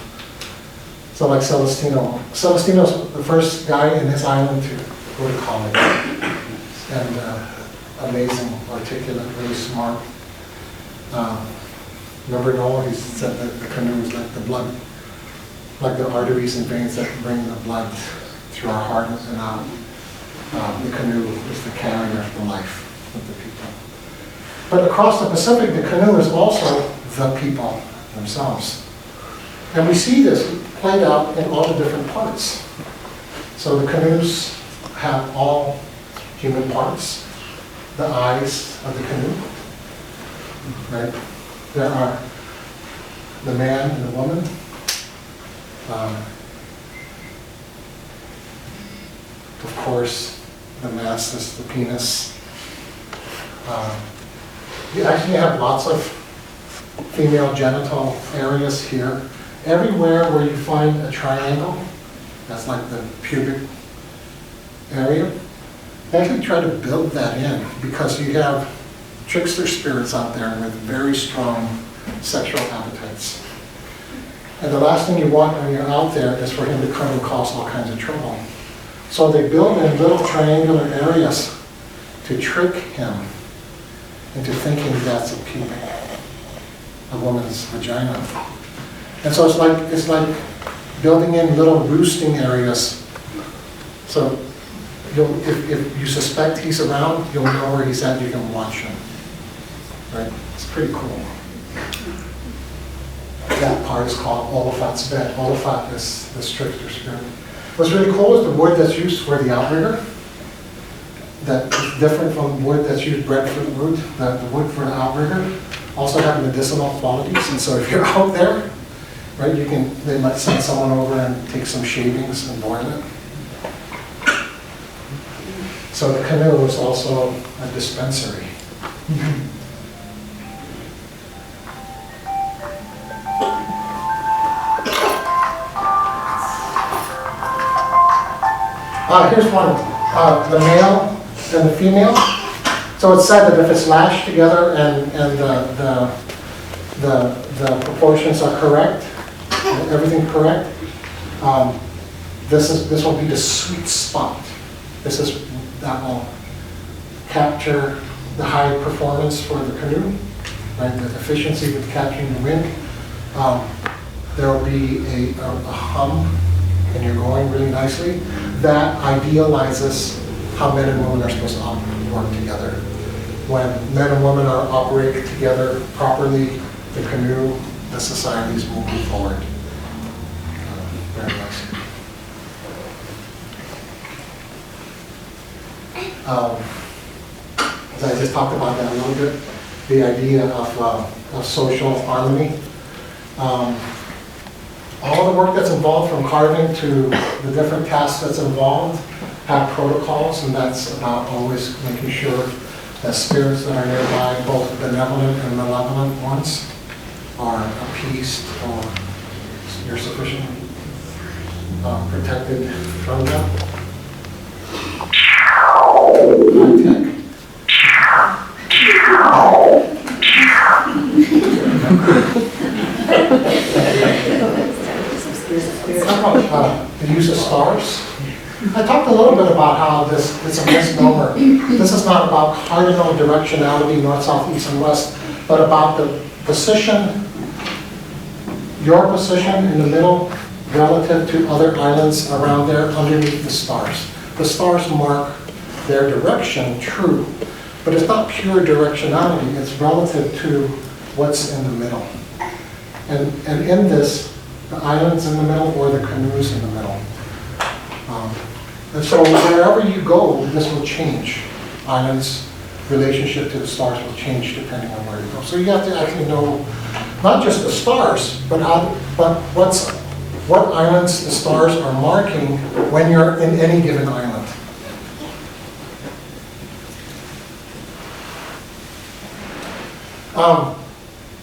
So like Celestino. Celestino's the first guy in his island to go to college. And amazing, articulate, really smart. Remember Noah, he said that the canoe is like the blood, like the arteries and veins that bring the blood through our heart and out. The canoe is the carrier of the life of the people. But across the Pacific, the canoe is also the people themselves. And we see this played out in all the different parts. So the canoes have all human parts, the eyes of the canoe, right? There are the man and the woman, of course, the masses, the penis. You actually have lots of female genital areas here everywhere where you find a triangle, that's like the pubic area, they actually try to build that in because you have trickster spirits out there with very strong sexual appetites. And the last thing you want when you're out there is for him to come and cause all kinds of trouble. So they build in little triangular areas to trick him into thinking that's a pubic, a woman's vagina. And so it's like building in little roosting areas. So if you suspect he's around, you'll know where he's at, you can watch him. Right? It's pretty cool. That part is called Oliphant's bed. Oliphant is the trickster spirit. What's really cool is the wood that's used for the outrigger. That is different from wood that's used, breadfruit wood. The wood for the outrigger also have medicinal qualities. And so if you're out there, right, they might send someone over and take some shavings and boil it. So the canoe is also a dispensary. Here's one, the male and the female. So it's said that if it's lashed together and the proportions are correct, everything correct, this will be the sweet spot. That will capture the high performance for the canoe, right? The efficiency with capturing the wind. There will be a hum, and you're going really nicely. That idealizes how men and women are supposed to work together. When men and women are operating together properly, the canoe, the society is moving forward. Very nice. As I just talked about that a little bit, the idea of social harmony. All the work that's involved, from carving to the different tasks that's involved, have protocols, and that's about always making sure that spirits that are nearby, both benevolent and malevolent ones, are appeased or you're sufficiently protected from them. The use of stars. I talked a little bit about how it's a misnomer. This is not about cardinal directionality, north, south, east, and west, but about the position, your position in the middle relative to other islands around there underneath the stars. The stars mark their direction, true, but it's not pure directionality, it's relative to what's in the middle. And in this, the islands in the middle or the canoes in the middle. And so wherever you go, this will change. Islands' relationship to the stars will change depending on where you go. So you have to actually know not just the stars, but what islands the stars are marking when you're in any given island.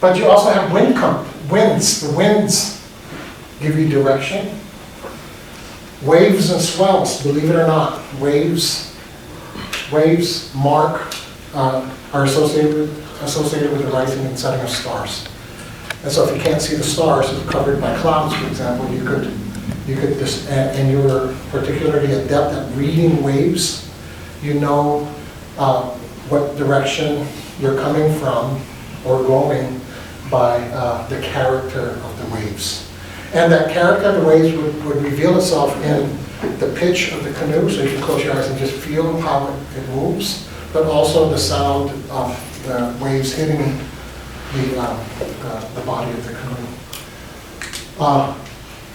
But you also have winds. The winds give you direction. Waves and swells, believe it or not, waves are associated with the rising and setting of stars. And so if you can't see the stars, if covered by clouds, for example, you could just, and you were particularly adept at reading waves, you know what direction you're coming from or going by the character of the waves. And that character of the waves would reveal itself in the pitch of the canoe, so you can close your eyes and just feel how it moves, but also the sound of the waves hitting the body of the canoe.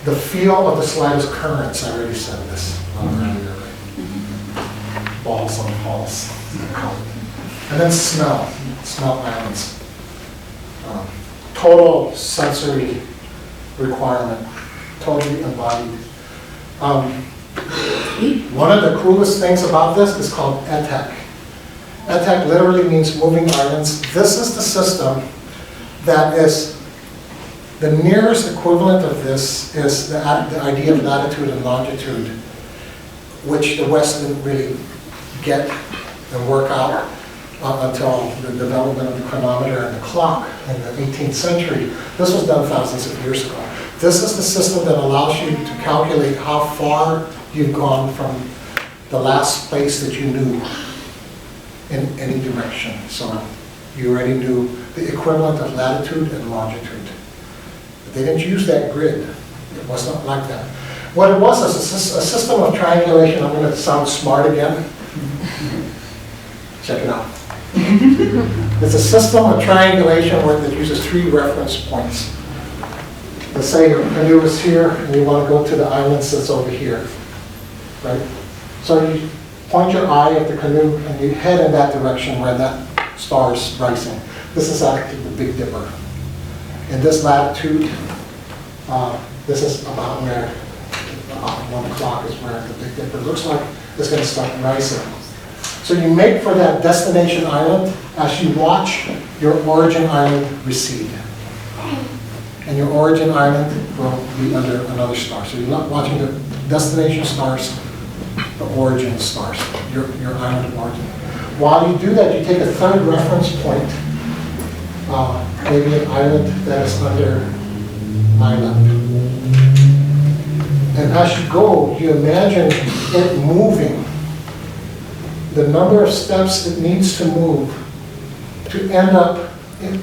The feel of the slightest currents, I already said this earlier, right? Balls on balls. And then smell islands. Total sensory requirement, totally embodied. One of the coolest things about this is called ETEC. ETEC literally means moving islands. This is the system that The nearest equivalent of this is the idea of latitude and longitude, which the West didn't really get and work out until the development of the chronometer and the clock in the 18th century. This was done thousands of years ago. This is the system that allows you to calculate how far you've gone from the last place that you knew in any direction. So you already knew the equivalent of latitude and longitude. But they didn't use that grid. It was not like that. What it was is a system of triangulation. I'm going to sound smart again. Check it out. It's a system of triangulation that uses 3 reference points. Let's say your canoe is here and you want to go to the islands that's over here, right? So you point your eye at the canoe and you head in that direction where that star is rising. This is actually the Big Dipper. In this latitude, this is about where 1 o'clock is where the Big Dipper looks like it's going to start rising. So you make for that destination island as you watch your origin island recede. And your origin island will be under another star. So you're not watching the destination stars, the origin stars, your island of origin. While you do that, you take a 3rd reference point, maybe an island that is under island. And as you go, you imagine it moving. The number of steps it needs to move to end up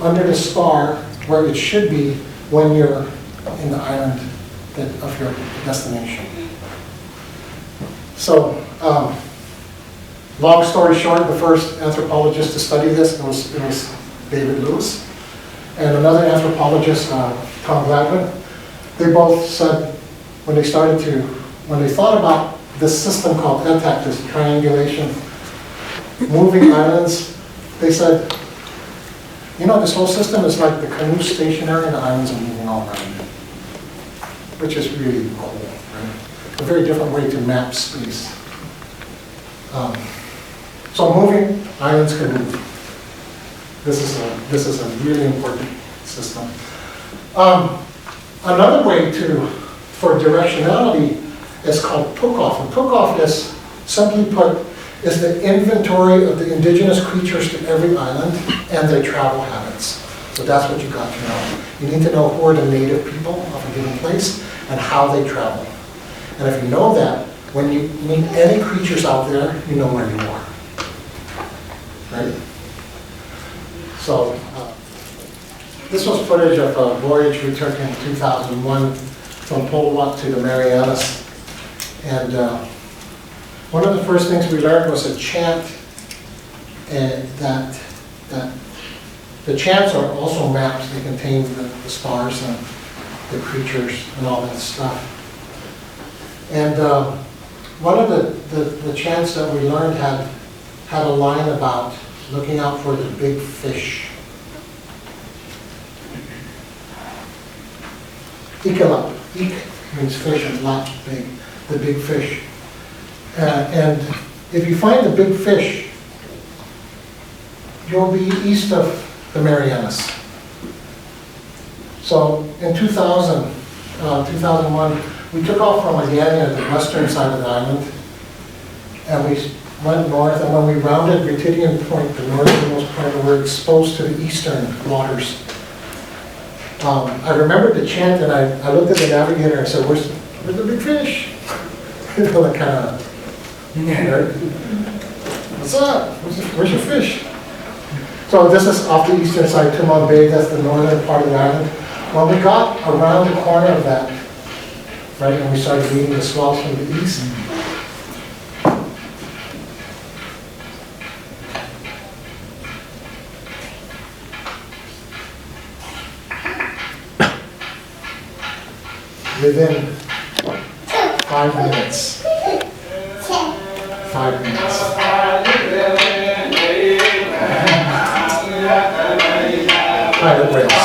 under the star where it should be when you're in the island of your destination. So, long story short, the first anthropologist to study this was David Lewis, and another anthropologist, Tom Gladwin. They both said when they thought about this system called ETAC, this triangulation, moving islands, they said, you know, this whole system is like the canoe stationary and the islands are moving all around it, which is really cool, right? A very different way to map space. So moving islands can move. This is a really important system. Another way for directionality is called Pukoff. And Pukoff is, simply put, is the inventory of the indigenous creatures to every island and their travel habits. So that's what you got to know. You need to know who are the native people of a given place and how they travel. And if you know that, when you meet any creatures out there, you know where you are. Right? So this was footage of a voyage we took in 2001 from Polynesian to the Marianas. And one of the first things we learned was a chant, and that the chants are also maps. They contain the stars and the creatures and all that stuff. And one of the chants that we learned had a line about looking out for the big fish. Ikalap. Ik means fish and lap, big, the big fish. And if you find the big fish, you'll be east of the Marianas. So in 2001, we took off from Magellan, the western side of the island, and we went north, and when we rounded Retidian Point, the northernmost point, we were exposed to the eastern waters. I remembered the chant, and I looked at the navigator and said, where's the big fish? You know, that kind of, what's up? Where's your fish? So this is off the eastern side, Tumon Bay, that's the northern part of the island. When we got around the corner of that, right, and we started meeting the swells from the east, within 5 minutes. 5 minutes. Pilot whales.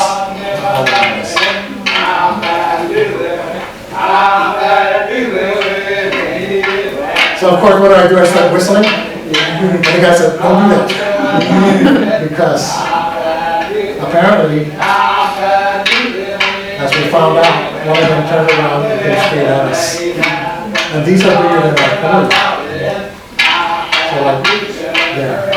All whales. So of course, what do? I start whistling? And the guy said, don't do that. Because apparently, that's found out, one of them turned around and came straight at us. And these are bigger than our canoe. So like, there.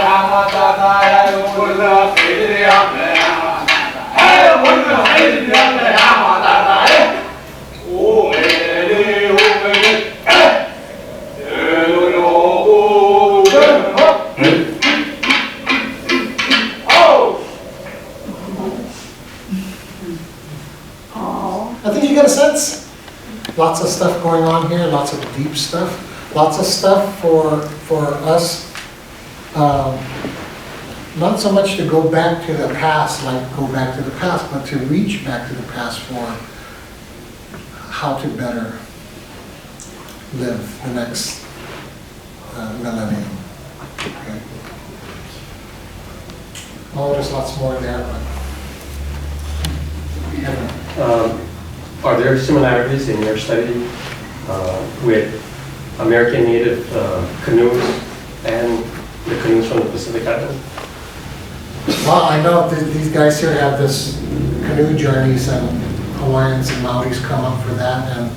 I think you get a sense. Lots of stuff going on here, lots of deep stuff, lots of stuff for us. Not so much to go back to the past, like go back to the past, but to reach back to the past for how to better live the next millennium. Okay. Oh, there's lots more there, but. Are there similarities in your study with American native canoes and the canoes from the Pacific Island? Well, I know that these guys here have this canoe journeys, and Hawaiians and Maoris come up for that, and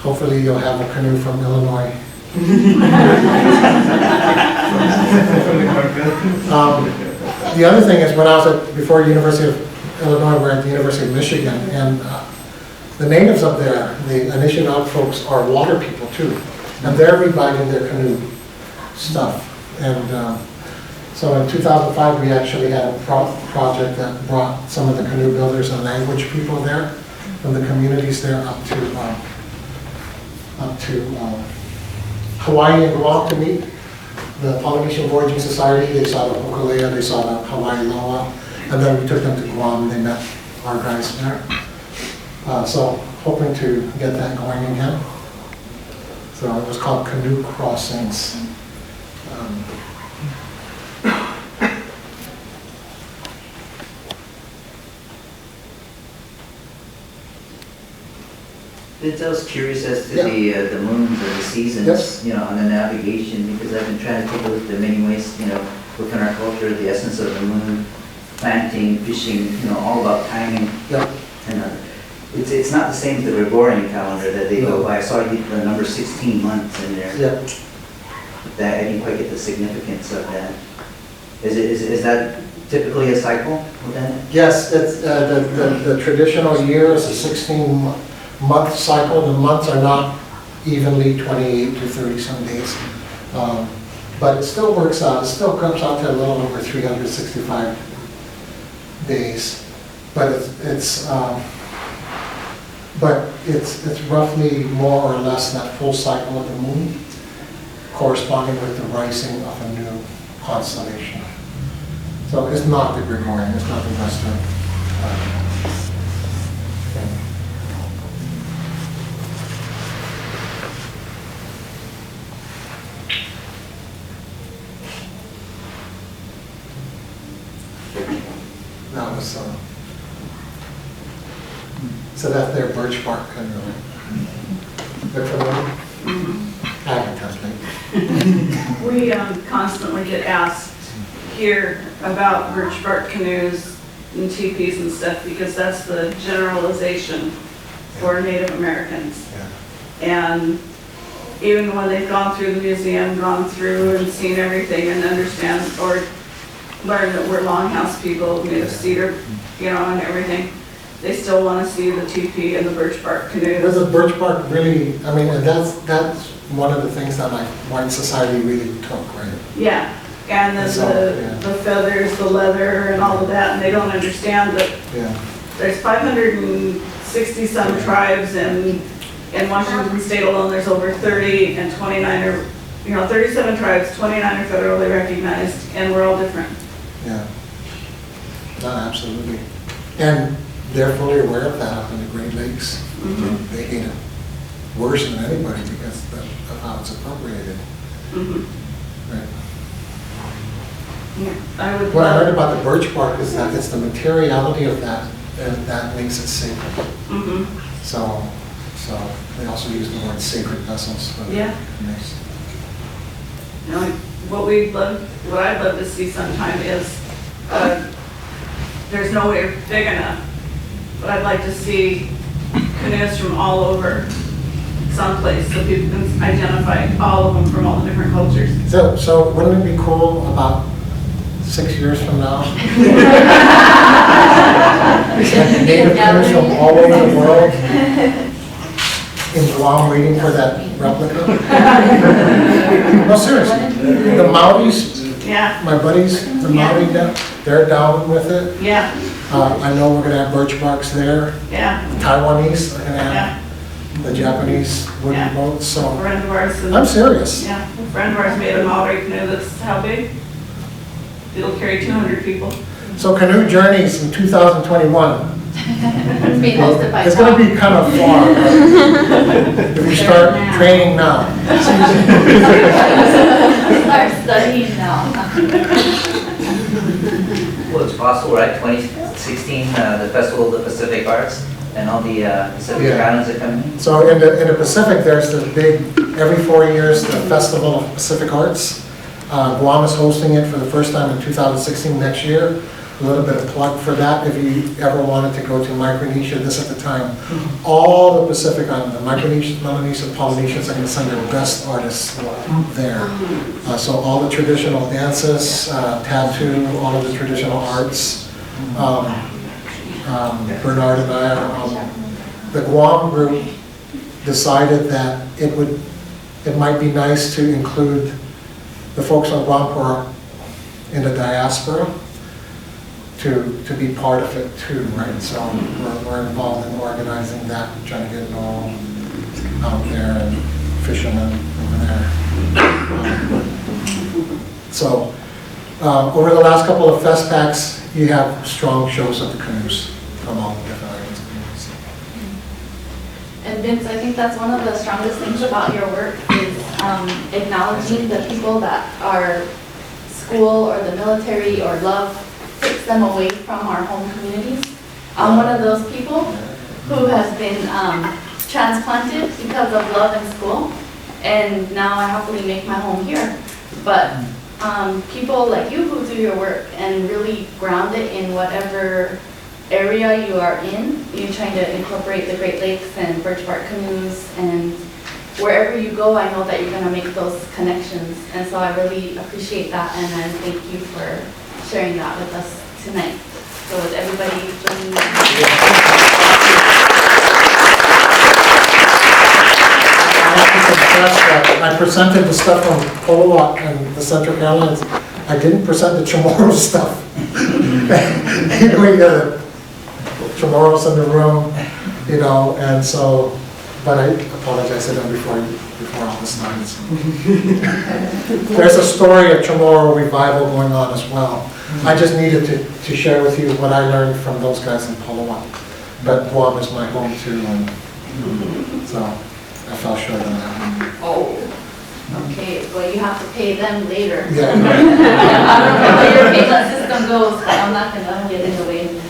hopefully you'll have a canoe from Illinois. The other thing is, when I was before University of Illinois, we're at the University of Michigan, and the natives up there, the Anishinaabe folks, are water people too, and they're reviving their canoe stuff. And so in 2005, we actually had a project that brought some of the canoe builders and language people there, from the communities there up to Hawaii and Guam to meet the Polynesian Voyaging Society. They saw the Hokulea, they saw the Hawaii Loa, and then we took them to Guam. They met our guys there. So hoping to get that going again. So it was called Canoe Crossings. I was curious as to the moons or the seasons, Yes. On the navigation, because I've been trying to take a look at the many ways, within our culture, the essence of the moon, planting, fishing, all about timing. Yep. And it's not the same as the Gregorian calendar that they go by. I saw the number 16 months in there. Yep. That I didn't quite get the significance of that. Is that typically a cycle with that? Yes, it's, the traditional year is a 16-month cycle. The months are not evenly 28 to 30 some days. But it still works out. It still comes out to a little over 365 days. But it's roughly more or less that full cycle of the moon, corresponding with the rising of a new constellation. So it's not the Gregorian, it's not the Western thing. That was so that's their birch bark canoe. They're familiar? I haven't touched it. We constantly get asked here about birch bark canoes and teepees and stuff, because that's the generalization for Native Americans. And even when they've gone through the museum, gone through and seen everything and understand or learn that we're longhouse people made of cedar, and everything, they still want to see the teepee and the birch bark canoes. Does the birch bark really, and that's one of the things that like white society really took, right? Yeah, and then the feathers, the leather, and all of that, and they don't understand that there's 560 some tribes in Washington State alone. There's over 30 and 29 are, 37 tribes, 29 are federally recognized, and we're all different. Yeah, no, absolutely. And they're fully aware of that up in the Great Lakes. Mm-hmm. They hate it worse than anybody because of how it's appropriated. Mm-hmm. Right. Yeah, what I heard about the birch bark is that it's the materiality of that that makes it sacred. Mm-hmm. So they also use the word sacred vessels for the canoes. What I'd love to see sometime is there's no way big enough but I'd like to see canoes from all over someplace so people can identify all of them from all the different cultures. So wouldn't it be cool about 6 years from now? Native canoes from all over the world in Guam waiting for that replica? No, seriously. The Maoris, Yeah, my buddies, the Maori, they're down with it. yeah, I know we're gonna have birch barks there. yeah, Taiwanese are gonna yeah. have the Japanese wooden Yeah. boats, A so friend of ours, I'm serious. yeah, a friend of ours made a Maori canoe that's how big? It'll carry 200 people. So canoe journeys in 2021. It's being hosted by It's gonna Tom. be kind of far, but if you start training now. Start studying now. Well, it's possible, right? 2016, the Festival of the Pacific Arts, and all the Pacific Yeah. Islands are coming in. So in the Pacific, there's the big, every 4 years, the Festival of Pacific Arts. Guam is hosting it for the first time in 2016 next year. A little bit of plug for that, if you ever wanted to go to Micronesia, this at the time. All the Pacific Islands, the Micronesia, Melanesia, Polynesians are gonna send their best artists there. So all the traditional dances, tattoo, all of the traditional arts. Bernard and I are, the Guam group decided that it might be nice to include the folks on Guam who are in the diaspora to be part of it too, right? So we're involved in organizing that, trying to get Noel out there and fishermen over there. Over the last couple of Festpacks, you have strong shows of the canoes from all the different islands and communities. And Vince, I think that's one of the strongest things about your work is acknowledging the people that our school or the military or love takes them away from our home communities. I'm one of those people who has been transplanted because of love in school, and now I happily make my home here. But people like you who do your work and really ground it in whatever area you are in, you're trying to incorporate the Great Lakes and birch bark canoes, and wherever you go, I know that you're going to make those connections. And so I really appreciate that, and I thank you for sharing that with us tonight. So with everybody joining me. I have to confess that I presented the stuff from Polowak and the Central Carolinas. I didn't present the Chamorro stuff. We got Chamorros in the room, and so, but I apologize to them before all this starts. There's a story of Chamorro revival going on as well. I just needed to share with you what I learned from those guys in Polowak. But Guam is my home too, and so I fell short on that one. Oh, okay, well, you have to pay them later. Yeah. I don't know how your payment system goes, but I'm not gonna get in the way.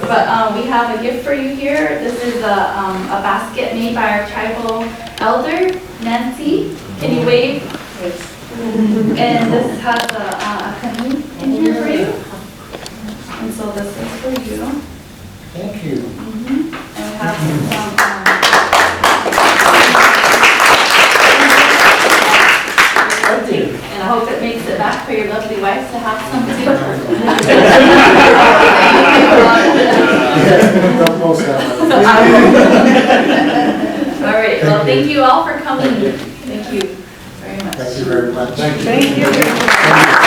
But we have a gift for you here. This is a basket made by our tribal elder, Nancy. Can you wave? And this has a canoe in here for you. And so this is for you. Thank you. And we have some, and I hope it makes it back for your lovely wife to have some too. Don't post that. All right, well, thank you all for coming. Thank you very much. Thank you very much. Thank you.